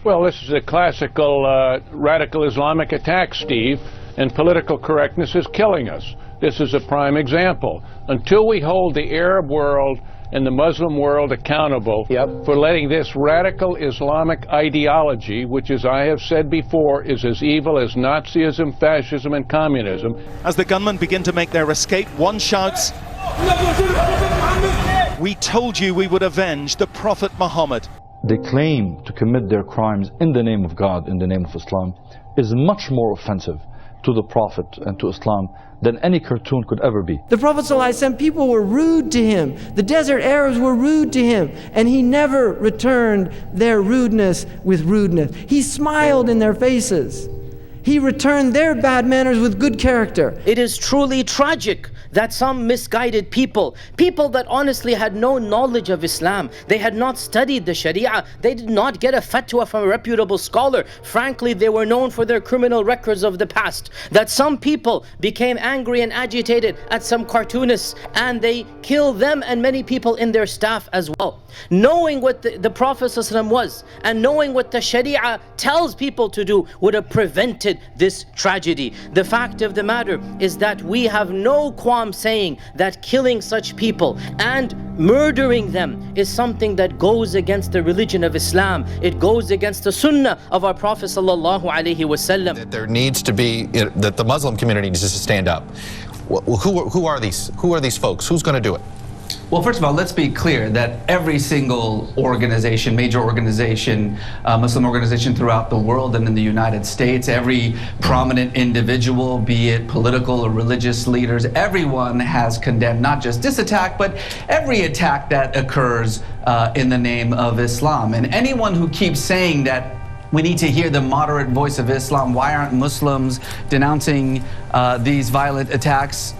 Well, this is a classical radical Islamic attack, Steve, and political correctness is killing us. This is a prime example. Until we hold the Arab world and the Muslim world accountable for letting this radical Islamic ideology, which, as I have said before, is as evil as Nazism, fascism, and communism. As the gunmen begin to make their escape, one shouts, "We told you we would avenge the Prophet Muhammad." They claim to commit their crimes in the name of God, in the name of Islam, is much more offensive to the Prophet and to Islam than any cartoon could ever be. The Prophet ﷺ, people were rude to him. The desert Arabs were rude to him, and he never returned their rudeness with rudeness. He smiled in their faces. He returned their bad manners with good character. It is truly tragic that some misguided people that honestly had no knowledge of Islam, they had not studied the Sharia, they did not get a fatwa from a reputable scholar. Frankly, they were known for their criminal records of the past. That some people became angry and agitated at some cartoonists, and they killed them and many people in their staff as well. Knowing what the Prophet ﷺ was, and knowing what the Sharia tells people to do, would have prevented this tragedy. The fact of the matter is that we have no qualm saying that killing such people and murdering them is something that goes against the religion of Islam. It goes against the sunnah of our Prophet sallallahu alaihi wasallam. That there needs to be, that the Muslim community needs to stand up. Who are these folks? Who's going to do it? Well, first of all, let's be clear that every single organization, major organization, Muslim organization throughout the world and in the United States, every prominent individual, be it political or religious leaders, everyone has condemned not just this attack, but every attack that occurs in the name of Islam. And anyone who keeps saying that we need to hear the moderate voice of Islam, why aren't Muslims denouncing these violent attacks,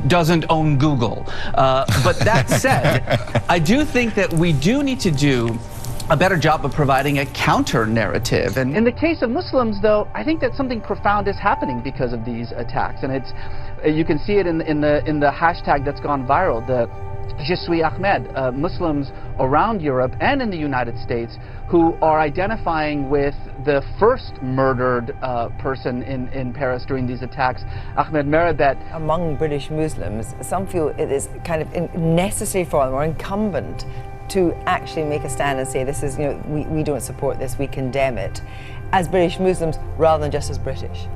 doesn't own Google. But that said, I do think that we do need to do a better job of providing a counter narrative. And in the case of Muslims, though, I think that something profound is happening because of these attacks. And it's, you can see it in the hashtag that's gone viral, the Je suis Ahmed, Muslims around Europe and in the United States who are identifying with the first murdered person in Paris during these attacks, Ahmed Merabet. Among British Muslims, some feel it is kind of necessary for them or incumbent to actually make a stand and say this is, we don't support this, we condemn it, as British Muslims rather than just as British.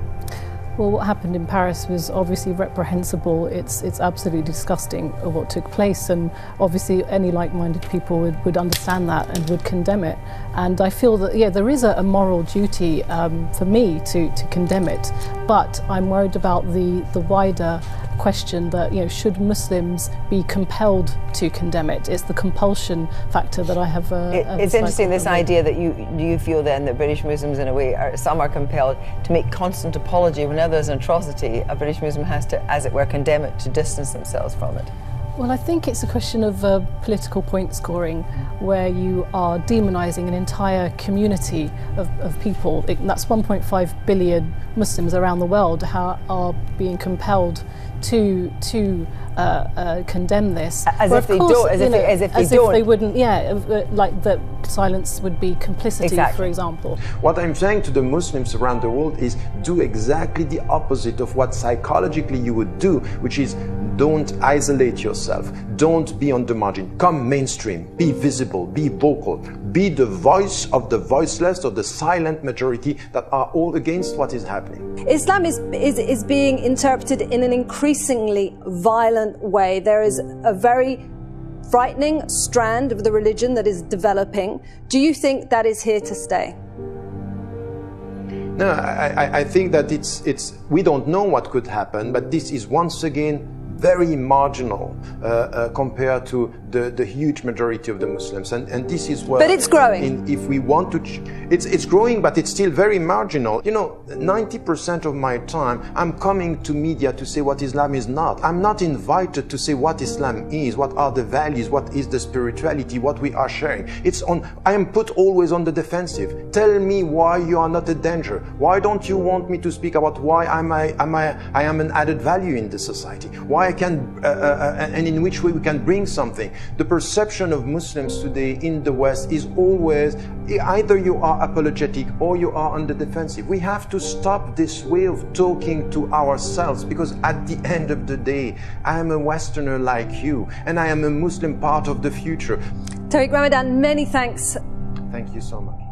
Well, what happened in Paris was obviously reprehensible. It's absolutely disgusting what took place, and obviously any like-minded people would understand that and would condemn it. And I feel that, yeah, there is a moral duty for me to condemn it, but I'm worried about the wider question that, should Muslims be compelled to condemn it? It's the compulsion factor that I have. It's interesting, this idea that you feel then that British Muslims, in a way, some are compelled to make constant apology whenever there's an atrocity. A British Muslim has to, as it were, condemn it to distance themselves from it. Well, I think it's a question of political point scoring, where you are demonising an entire community of people. That's 1.5 billion Muslims around the world who are being compelled to condemn this. As if they don't, as if they wouldn't, like that silence would be complicity, for example. What I'm saying to the Muslims around the world is do exactly the opposite of what psychologically you would do, which is don't isolate yourself, don't be on the margin, come mainstream, be visible, be vocal, be the voice of the voiceless or the silent majority that are all against what is happening. Islam is being interpreted in an increasingly violent way. There is a very frightening strand of the religion that is developing. Do you think that is here to stay? No, I think that we don't know what could happen, but this is once again very marginal compared to the huge majority of the Muslims, and this is where. But it's growing. If we want to, it's growing, but it's still very marginal. 90% of my time I'm coming to media to say what Islam is not. I'm not invited to say what Islam is, what are the values, what is the spirituality, what we are sharing. I am put always on the defensive. Tell me why you are not a danger. Why don't you want me to speak about why I am an added value in the society? Why I can, and in which way we can bring something. The perception of Muslims today in the West is always either you are apologetic or you are on the defensive. We have to stop this way of talking to ourselves, because at the end of the day, I am a Westerner like you, and I am a Muslim part of the future. Tariq Ramadan, many thanks. Thank you so much.